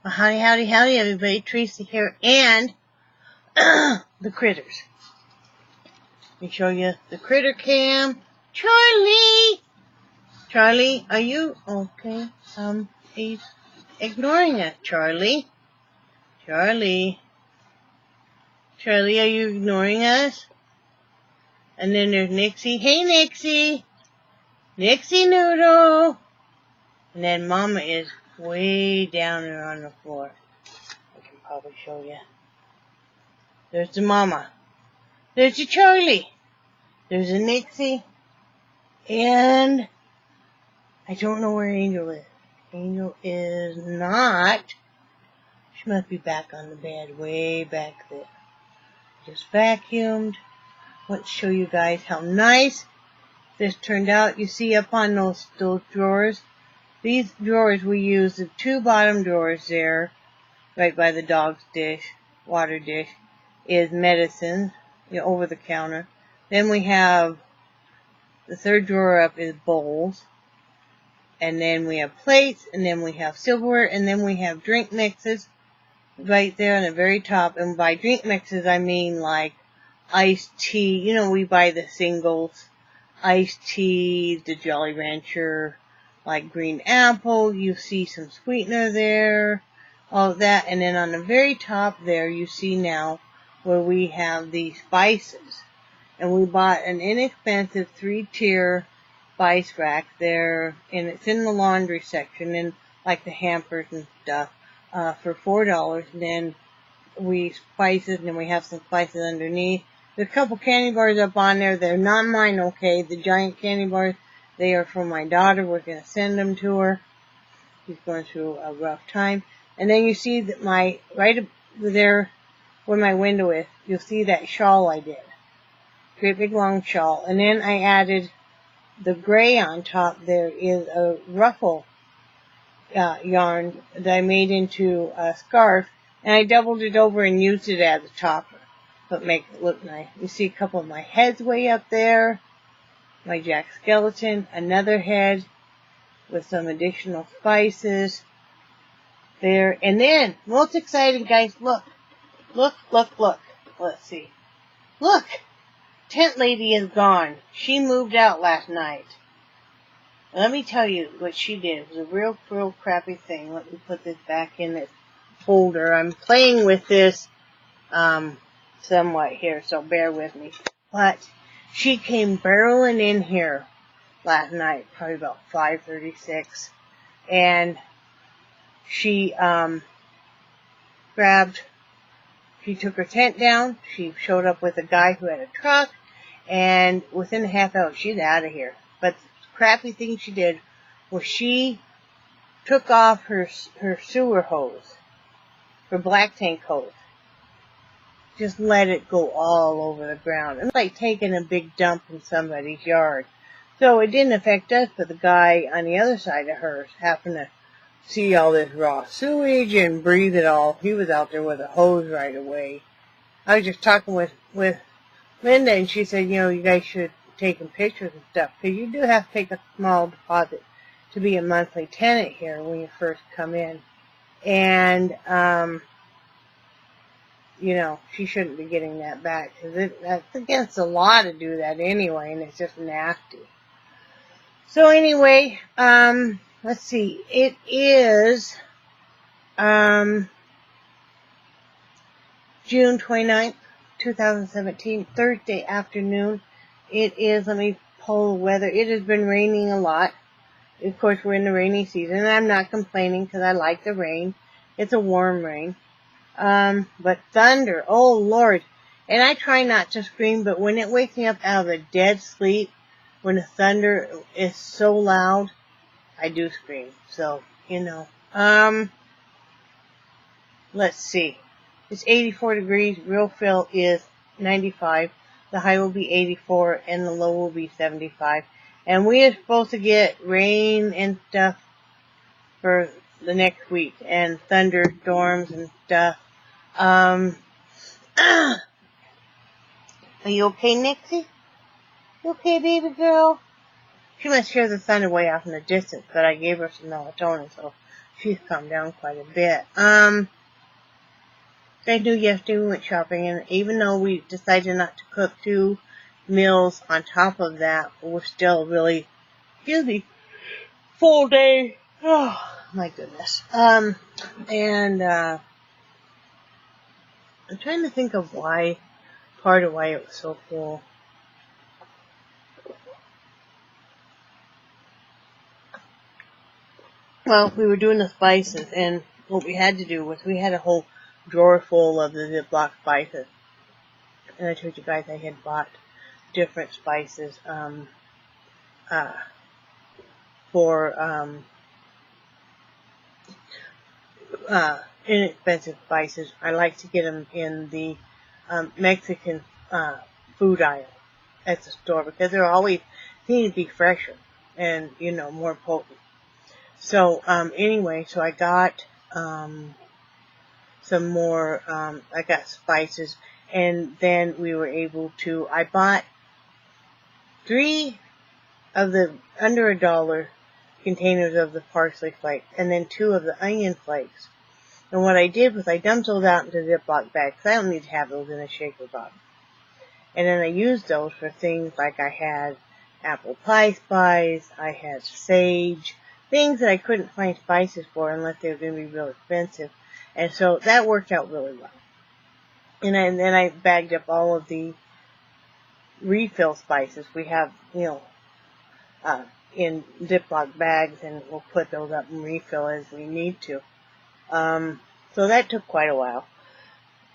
Well, howdy, howdy, howdy, everybody. Tracy here, and the critters. Let me show you the critter cam. Charlie! Charlie, are you okay? He's ignoring us. Charlie? Charlie, are you ignoring us? And then there's Nixie. Hey, Nixie! Nixie Noodle! And then Mama is way down there on the floor. I can probably show you. There's the Mama. There's the Charlie. There's a Nixie. And I don't know where Angel is. Angel is not. She must be back on the bed, way back there. Just vacuumed. Want to show you guys how nice this turned out. You see up on those drawers. These drawers we use, the two bottom drawers there, right by the dog's dish, water dish, is medicine, over the counter. Then we have the third drawer up is bowls. And then we have plates, and then we have silverware, and then we have drink mixes right there on the very top. And by drink mixes, I mean like iced tea. We buy the singles. Iced tea, the Jolly Rancher, like green apple. You see some sweetener there, all of that. And then on the very top there, you see now where we have the spices. And we bought an inexpensive 3-tier spice rack there, and it's in the laundry section, and like the hampers and stuff, for $4. And then we spices, and then we have some spices underneath. There's a couple candy bars up on there. They're not mine, okay? The giant candy bars, they are from my daughter. We're going to send them to her. She's going through a rough time. And then you see that right up there where my window is, you'll see that shawl I did. Great big long shawl. And then I added the gray on top. There is a ruffle yarn that I made into a scarf, and I doubled it over and used it as a topper, but make it look nice. You see a couple of my heads way up there, my Jack Skeleton, another head with some additional spices there. And then, most exciting, guys, look. Let's see. Look! Tent lady is gone. She moved out last night. Let me tell you what she did. It was a real crappy thing. Let me put this back in this folder. I'm playing with this somewhat here, so bear with me. But she came barreling in here last night, probably about 5:36, and she she took her tent down. She showed up with a guy who had a truck, and within a half hour, she's out of here. But the crappy thing she did was she took off her sewer hose, her black tank hose. Just let it go all over the ground. It's like taking a big dump in somebody's yard. So it didn't affect us, but the guy on the other side of hers happened to see all this raw sewage and breathe it all. He was out there with a hose right away. I was just talking with Linda, and she said, you guys should take pictures and stuff, because you do have to take a small deposit to be a monthly tenant here when you first come in. And, she shouldn't be getting that back, because that's against the law to do that anyway, and it's just nasty. So anyway, let's see. It is June 29th, 2017, Thursday afternoon. It is, let me pull the weather. It has been raining a lot. Of course, we're in the rainy season, and I'm not complaining because I like the rain. It's a warm rain. But thunder, oh Lord. And I try not to scream, but when it wakes me up out of a dead sleep, when the thunder is so loud, I do scream. So, let's see. It's 84 degrees. Real feel is 95. The high will be 84 and the low will be 75. And we are supposed to get rain and stuff for the next week, and thunderstorms and stuff. Are you okay, Nixie? You okay, baby girl? She must hear the thunder way off in the distance, but I gave her some melatonin, so she's calmed down quite a bit. I knew yesterday we went shopping, and even though we decided not to cook 2 meals on top of that, we're still really, full day. Oh, my goodness. I'm trying to think of part of why it was so full. Well, we were doing the spices, and what we had to do was we had a whole drawer full of the Ziploc spices. And I told you guys I had bought different spices for inexpensive spices. I like to get them in the Mexican food aisle at the store because they need to be fresher and, more potent. So, anyway, so I got some more, I got spices, and then we were able to, I bought 3 of the under $1 containers of the parsley flakes, and then 2 of the onion flakes. And what I did was I dumped those out into Ziploc bags, because I don't need to have those in a shaker bottle. And then I used those for things like I had apple pie spice, I had sage, things that I couldn't find spices for unless they were going to be real expensive. And so that worked out really well. And then I bagged up all of the refill spices we have, in Ziploc bags, and we'll put those up and refill as we need to. So that took quite a while.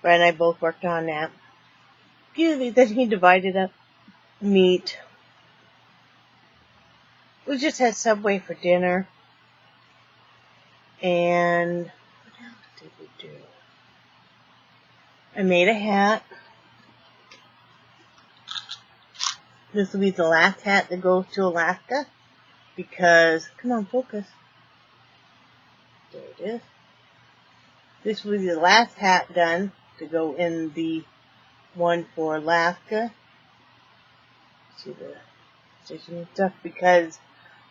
Brad and I both worked on that. Then he divided up meat. We just had Subway for dinner. And what else did we do? I made a hat. This will be the last hat that goes to Alaska. Because, come on, focus. There it is. This will be the last hat done to go in the one for Alaska. See the stitching and stuff, because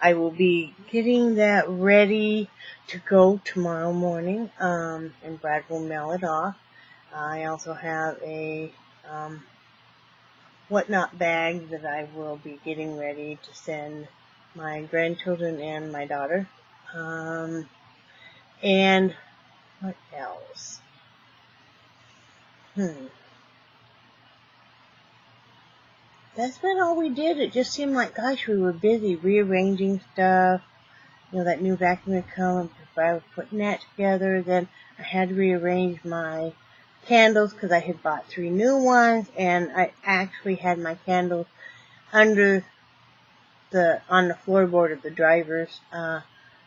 I will be getting that ready to go tomorrow morning, and Brad will mail it off. I also have a whatnot bag that I will be getting ready to send my grandchildren and my daughter. And what else? That's been all we did. It just seemed like, gosh, we were busy rearranging stuff. That new vacuum had come, and I was putting that together. Then I had to rearrange my candles because I had bought 3 new ones, and I actually had my candles on the floorboard of the driver's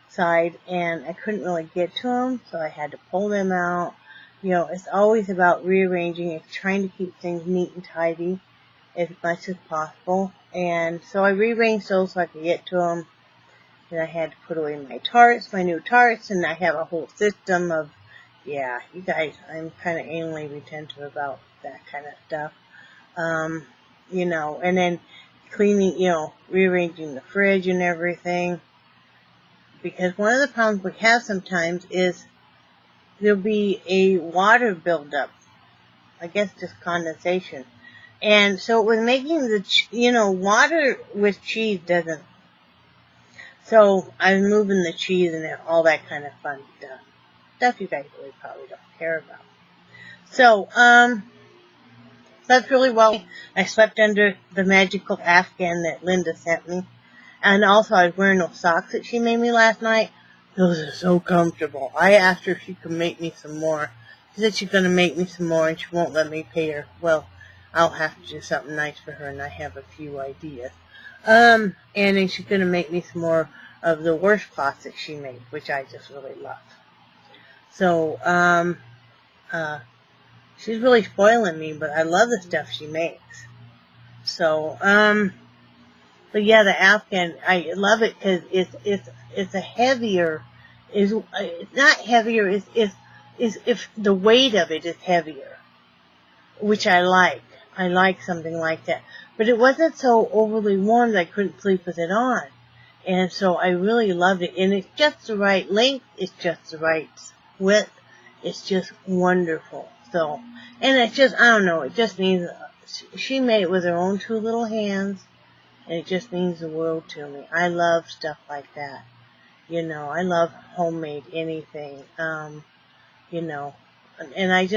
side, and I couldn't really get to them, so I had to pull them out. It's always about rearranging. It's trying to keep things neat and tidy as much as possible. And so I rearranged those so I could get to them. And I had to put away my new tarts, and I have a whole system of, you guys, I'm kind of anally retentive about that kind of stuff. And then cleaning, rearranging the fridge and everything. Because one of the problems we have sometimes is there'll be a water buildup. I guess just condensation. And so it was making water with cheese doesn't. So I was moving the cheese and all that kind of fun stuff. Stuff you guys really probably don't care about. So, that's really well. I slept under the magical Afghan that Linda sent me. And also I was wearing those socks that she made me last night. Those are so comfortable. I asked her if she could make me some more. She said she's going to make me some more, and she won't let me pay her. Well, I'll have to do something nice for her, and I have a few ideas. And then she's going to make me some more of the washcloths that she made, which I just really love. So, she's really spoiling me, but I love the stuff she makes. So, but yeah, the Afghan, I love it because it's a heavier, it's not heavier, if the weight of it is heavier, which I like. I like something like that. But it wasn't so overly warm that I couldn't sleep with it on. And so I really loved it. And it's just the right length. It's just the right width. It's just wonderful. So, and it's just, I don't know, it just means, she made it with her own 2 little hands. And it just means the world to me. I love stuff like that. You know, I love homemade anything. You know, and I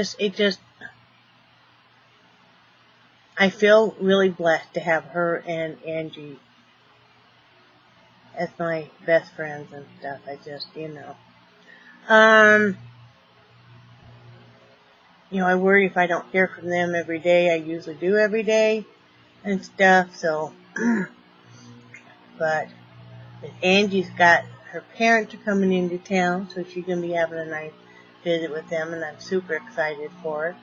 feel really blessed to have her and Angie as my best friends and stuff. I just, you know, I worry if I don't hear from them every day. I usually do every day and stuff, so, but Angie's got, her parents are coming into town, so she's going to be having a nice visit with them, and I'm super excited for it.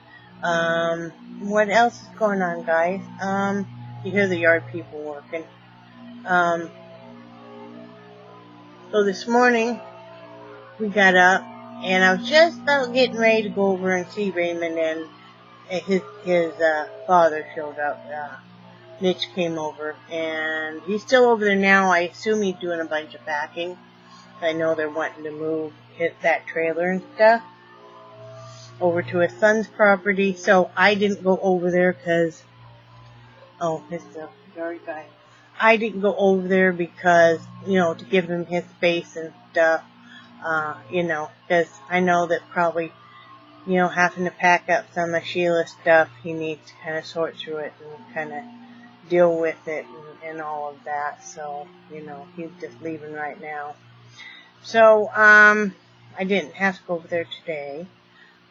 What else is going on, guys? You hear the yard people working. So this morning, we got up, and I was just about getting ready to go over and see Raymond, and his father showed up. Mitch came over, and he's still over there now. I assume he's doing a bunch of packing. I know they're wanting to move that trailer and stuff over to his son's property, so I didn't go over there because, it's the yard guy. I didn't go over there because, to give him his space and stuff, because I know that probably, having to pack up some of Sheila's stuff, he needs to kind of sort through it and kind of deal with it and all of that. So, he's just leaving right now. So, I didn't have to go over there today.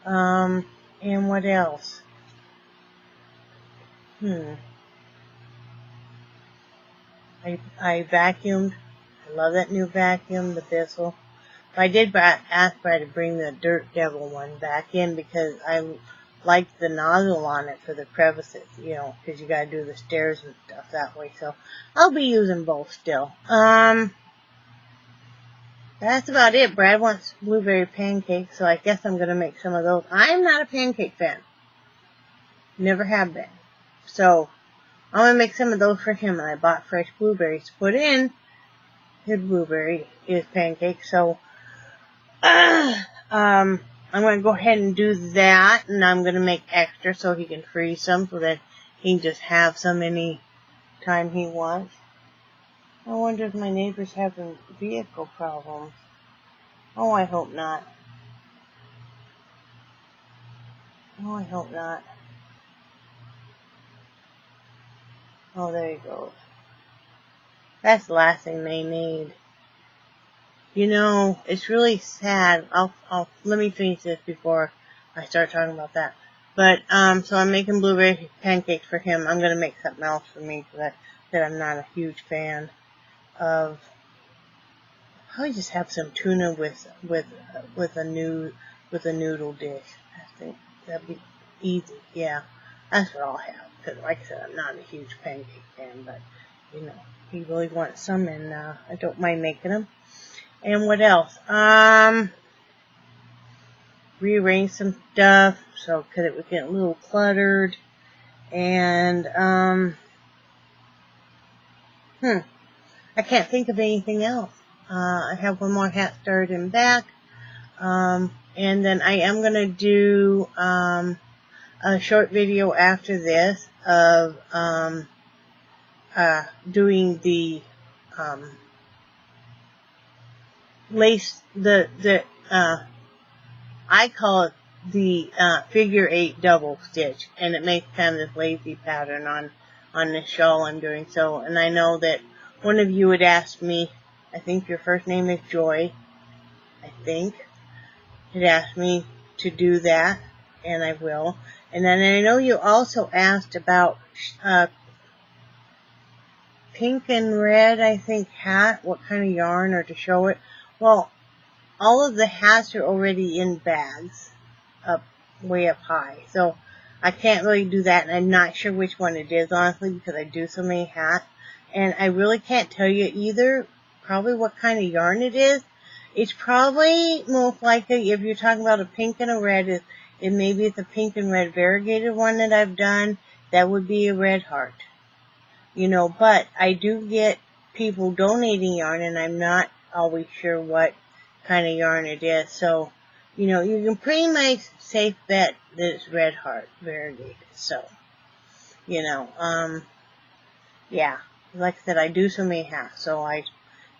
And what else? I vacuumed. I love that new vacuum, the Bissell. I did ask Brad to bring the Dirt Devil one back in because I liked the nozzle on it for the crevices, because you gotta do the stairs and stuff that way. So I'll be using both still. That's about it. Brad wants blueberry pancakes, so I guess I'm gonna make some of those. I'm not a pancake fan. Never have been. So I'm gonna make some of those for him, and I bought fresh blueberries to put in his pancake. So I'm going to go ahead and do that, and I'm going to make extra so he can freeze some so that he can just have some any time he wants. I wonder if my neighbor's having vehicle problems. Oh, I hope not. Oh, I hope not. Oh, there he goes. That's the last thing they need. It's really sad. Let me finish this before I start talking about that. But, so I'm making blueberry pancakes for him. I'm gonna make something else for me that I'm not a huge fan of. I'll probably just have some tuna with a noodle dish. I think that'd be easy. Yeah, that's what I'll have. Because, like I said, I'm not a huge pancake fan, but he really wants some, and I don't mind making them. And what else? Rearrange some stuff, so, cause it was getting a little cluttered. And, I can't think of anything else. I have one more hat started and back. And then I am gonna do, a short video after this of, doing the, lace, I call it the figure 8 double stitch, and it makes kind of this lazy pattern on this shawl I'm doing. So, and I know that one of you had asked me, I think your first name is Joy, I think, had asked me to do that, and I will. And then I know you also asked about pink and red, I think, hat, what kind of yarn, or to show it. Well, all of the hats are already in bags way up high. So I can't really do that, and I'm not sure which one it is, honestly, because I do so many hats. And I really can't tell you either probably what kind of yarn it is. It's probably most likely, if you're talking about a pink and a red, maybe it's a pink and red variegated one that I've done. That would be a red heart. But I do get people donating yarn, and I'm not always sure what kind of yarn it is. So, you know, you can pretty much safe bet that it's Red Heart variegated. So, you know, yeah, like I said, I do so many hats, so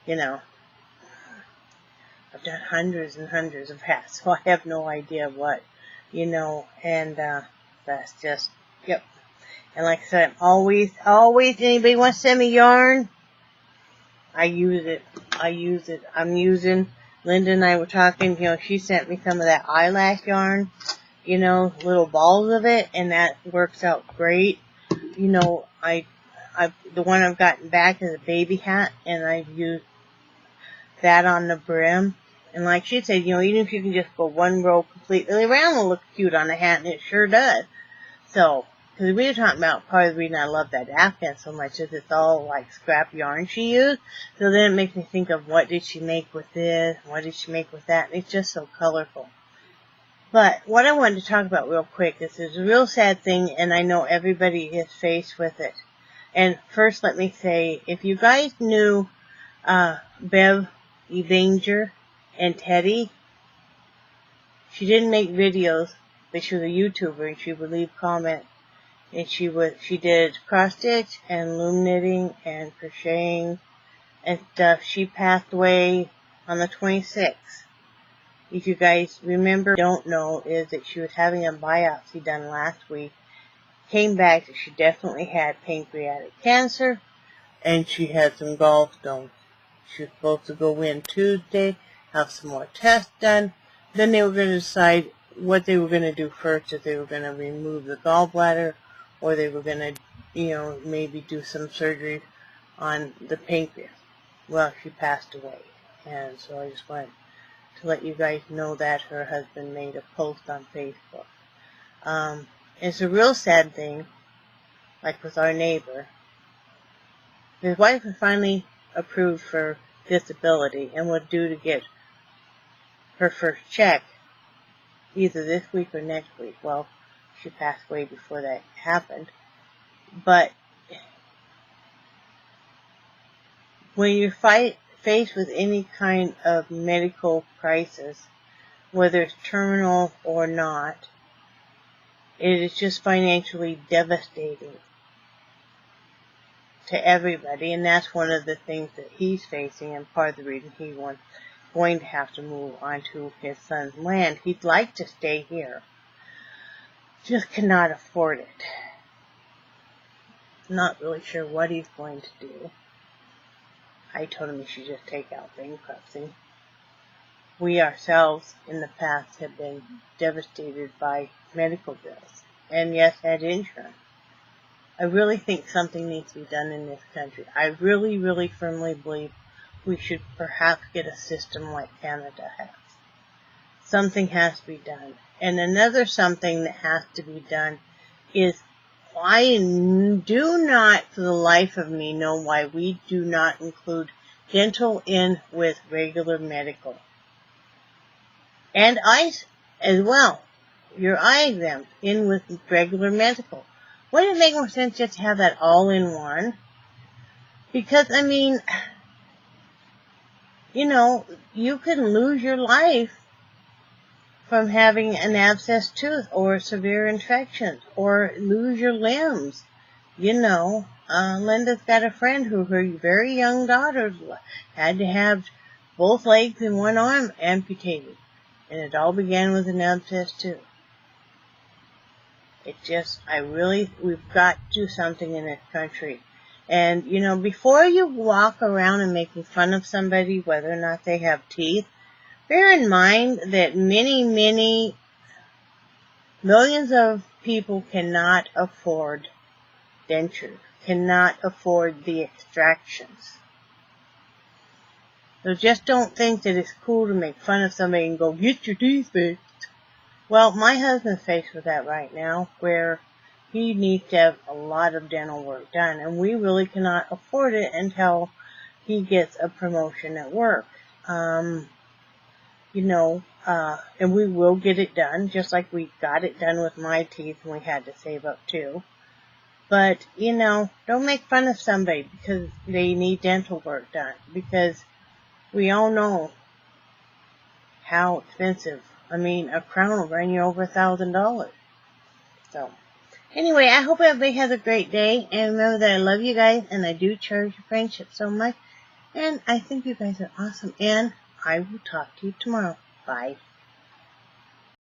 you know, I've done hundreds and hundreds of hats, so I have no idea what, you know, and, that's just, yep. And like I said, always, anybody wants to send me yarn, I use it. I'm using, Linda and I were talking, you know, she sent me some of that eyelash yarn, you know, little balls of it, and that works out great. You know, the one I've gotten back is a baby hat, and I've used that on the brim. And like she said, you know, even if you can just go one row completely around, it'll look cute on a hat, and it sure does. So, because we were talking about part of the reason I love that Afghan so much is it's all like scrap yarn she used. So then it makes me think of what did she make with this, what did she make with that, and it's just so colorful. But what I wanted to talk about real quick, this is a real sad thing, and I know everybody is faced with it. And first let me say, if you guys knew Bev Evanger and Teddy, she didn't make videos, but she was a YouTuber, and she would leave comments. And she did cross stitch and loom knitting and crocheting and stuff. She passed away on the 26th. If you guys remember, don't know, is that she was having a biopsy done last week. Came back that she definitely had pancreatic cancer, and she had some gallstones. She was supposed to go in Tuesday, have some more tests done. Then they were going to decide what they were going to do first, if they were going to remove the gallbladder, or they were going to, you know, maybe do some surgery on the pancreas. Well, she passed away. And so I just wanted to let you guys know that her husband made a post on Facebook. It's a real sad thing, like with our neighbor. His wife was finally approved for disability and was due to get her first check either this week or next week. Well, she passed away before that happened. But when you're faced with any kind of medical crisis, whether it's terminal or not, it is just financially devastating to everybody, and that's one of the things that he's facing, and part of the reason he was going to have to move onto his son's land. He'd like to stay here, just cannot afford it. Not really sure what he's going to do. I told him he should just take out bankruptcy. We ourselves in the past have been devastated by medical bills, and yes, had insurance. I really think something needs to be done in this country. I really, really firmly believe we should perhaps get a system like Canada has. Something has to be done. And another something that has to be done is I do not, for the life of me, know why we do not include dental in with regular medical. And eyes as well. Your eye exam in with regular medical. Wouldn't it make more sense just to have that all in one? Because, I mean, you know, you can lose your life from having an abscessed tooth or severe infections, or lose your limbs. You know, Linda's got a friend who her very young daughter had to have both legs and one arm amputated. And it all began with an abscessed tooth. We've got to do something in this country. And, you know, before you walk around and making fun of somebody, whether or not they have teeth, bear in mind that many, many millions of people cannot afford dentures, cannot afford the extractions. So just don't think that it's cool to make fun of somebody and go, get your teeth fixed. Well, my husband's faced with that right now, where he needs to have a lot of dental work done, and we really cannot afford it until he gets a promotion at work. And we will get it done, just like we got it done with my teeth and we had to save up too. But, you know, don't make fun of somebody because they need dental work done. Because we all know how expensive. I mean, a crown will run you over $1,000. So, anyway, I hope everybody has a great day. And remember that I love you guys and I do cherish your friendship so much. And I think you guys are awesome. And I will talk to you tomorrow. Bye.